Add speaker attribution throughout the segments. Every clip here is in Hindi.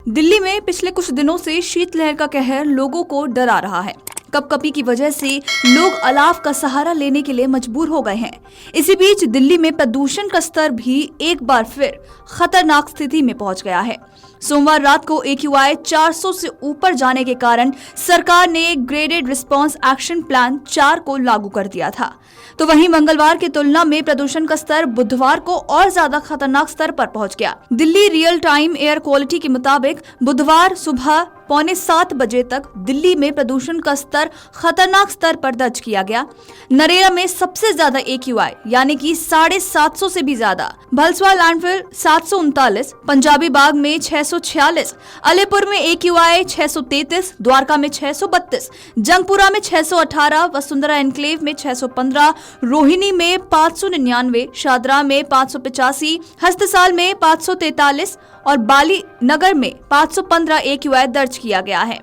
Speaker 1: दिल्ली में पिछले कुछ दिनों से शीतलहर का कहर लोगों को डरा रहा है। कपकपी की वजह से लोग अलाव का सहारा लेने के लिए मजबूर हो गए हैं। इसी बीच दिल्ली में प्रदूषण का स्तर भी एक बार फिर खतरनाक स्थिति में पहुंच गया है। सोमवार रात को AQI 400 से ऊपर जाने के कारण सरकार ने ग्रेडेड रिस्पांस एक्शन प्लान 4 को लागू कर दिया था। तो वहीं मंगलवार की तुलना में प्रदूषण का स्तर बुधवार को और ज्यादा खतरनाक स्तर पर पहुंच गया। Delhi real time air quality के मुताबिक बुधवार सुबह 6:45 बजे तक दिल्ली में प्रदूषण का स्तर खतरनाक स्तर पर दर्ज किया गया। नरेला में सबसे ज्यादा AQI यानी कि 750 से भी ज्यादा, भलसवा लैंडफिल 739, पंजाबी बाग में 646, अलीपुर में AQI 633, द्वारका में 632, जंगपुरा में 618, वसुंधरा एनक्लेव में 615, रोहिणी में 599, शादरा में 585, हस्तसाल में 543 और बाली नगर में 515 AQI दर्ज किया गया है।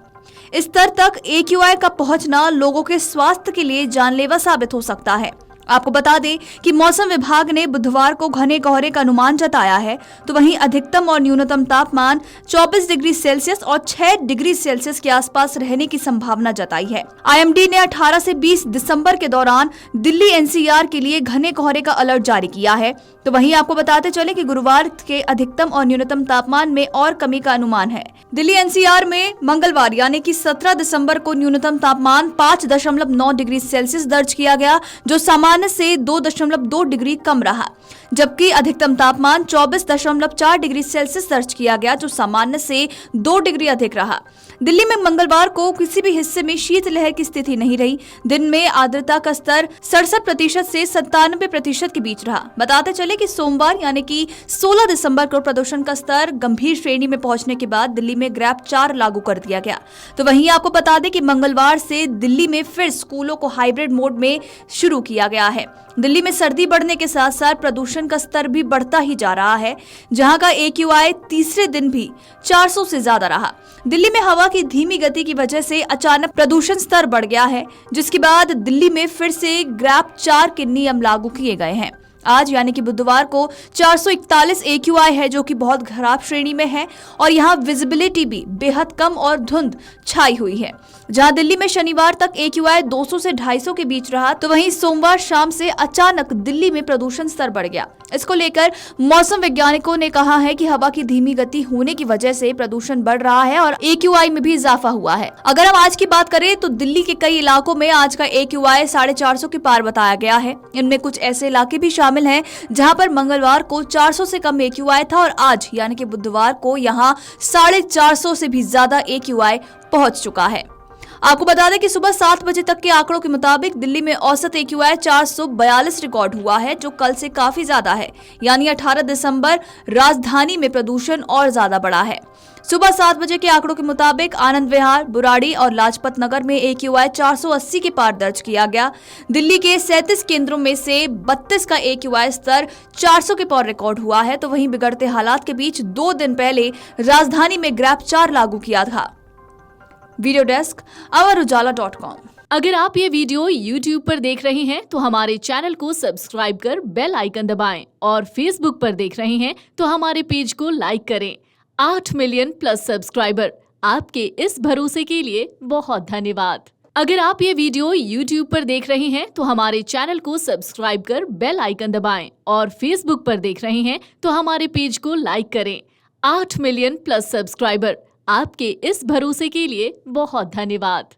Speaker 1: इस स्तर तक AQI का पहुंचना लोगों के स्वास्थ्य के लिए जानलेवा साबित हो सकता है। आपको बता दें कि मौसम विभाग ने बुधवार को घने कोहरे का अनुमान जताया है, तो वहीं अधिकतम और न्यूनतम तापमान 24 डिग्री सेल्सियस और 6 डिग्री सेल्सियस के आसपास रहने की संभावना जताई है। IMD ने 18 से 20 दिसंबर के दौरान दिल्ली NCR के लिए घने कोहरे का अलर्ट जारी किया है। तो वहीं आपको बताते चले कि गुरुवार के अधिकतम और न्यूनतम तापमान में और कमी का अनुमान है। दिल्ली NCR में मंगलवार यानी कि 17 दिसंबर को न्यूनतम तापमान 5.9 डिग्री सेल्सियस दर्ज किया गया, जो सामान्य से 2.2 डिग्री कम रहा, जबकि अधिकतम तापमान 24.4 डिग्री सेल्सियस दर्ज किया गया, जो सामान्य से 2 डिग्री अधिक रहा। दिल्ली में मंगलवार को किसी भी हिस्से में शीतलहर की स्थिति नहीं रही। दिन में आर्द्रता का स्तर 67% से 97% के बीच रहा। बताते चले कि सोमवार यानी कि 16 दिसंबर को प्रदूषण का स्तर गंभीर श्रेणी में पहुंचने के बाद दिल्ली में ग्रैप 4 लागू कर दिया गया। तो वहीं आपको बता दें कि मंगलवार से दिल्ली में फिर स्कूलों को हाइब्रिड मोड में शुरू किया गया है। दिल्ली में सर्दी बढ़ने के साथ साथ प्रदूषण का स्तर भी बढ़ता ही जा रहा है, जहां का AQI तीसरे दिन भी 400 से ज्यादा रहा। दिल्ली में हवा की धीमी गति की वजह से अचानक प्रदूषण स्तर बढ़ गया है, जिसके बाद दिल्ली में फिर से ग्रैप 4 के नियम लागू किए गए हैं। आज यानी कि बुधवार को 441 AQI है, जो कि बहुत खराब श्रेणी में है और यहाँ विजिबिलिटी भी बेहद कम और धुंध छाई हुई है। जहां दिल्ली में शनिवार तक AQI 200 से 250 के बीच रहा, तो वहीं सोमवार शाम से अचानक दिल्ली में प्रदूषण स्तर बढ़ गया। इसको लेकर मौसम वैज्ञानिकों ने कहा है कि हवा की धीमी गति होने की वजह से प्रदूषण बढ़ रहा है और AQI में भी इजाफा हुआ है। अगर हम आज की बात करें तो दिल्ली के कई इलाकों में आज का AQI 450 के पार बताया गया है। इनमें कुछ ऐसे इलाके भी शामिल हैं जहां पर मंगलवार को 400 से कम AQI था और आज यानी कि बुधवार को यहां 450 से भी ज्यादा AQI पहुंच चुका है। आपको बता दें कि सुबह 7 बजे तक के आंकड़ों के मुताबिक दिल्ली में औसत AQI 442 रिकॉर्ड हुआ है, जो कल से काफी ज्यादा है। यानी 18 दिसंबर राजधानी में प्रदूषण और ज्यादा बढ़ा है। सुबह 7 बजे के आंकड़ों के मुताबिक आनंद विहार, बुराड़ी और लाजपत नगर में AQI 480 के पार दर्ज किया गया। दिल्ली के 37 केंद्रों में से 32 का AQI स्तर 400 के पार रिकॉर्ड हुआ है। तो वहीं बिगड़ते हालात के बीच 2 दिन पहले राजधानी में ग्रैप 4 लागू किया था। वीडियो डेस्क अमरउजाला.com।
Speaker 2: अगर आप ये वीडियो YouTube पर देख रहे हैं तो हमारे चैनल को सब्सक्राइब कर बेल आइकन दबाएं और Facebook पर देख रहे हैं तो हमारे पेज को लाइक करें। 8 मिलियन प्लस सब्सक्राइबर, आपके इस भरोसे के लिए बहुत धन्यवाद। अगर आप ये वीडियो YouTube पर देख रहे हैं तो हमारे चैनल को सब्सक्राइब कर बेल आइकन दबाएं और Facebook पर देख रहे हैं तो हमारे पेज को लाइक करें। 8 मिलियन प्लस सब्सक्राइबर, आपके इस भरोसे के लिए बहुत धन्यवाद।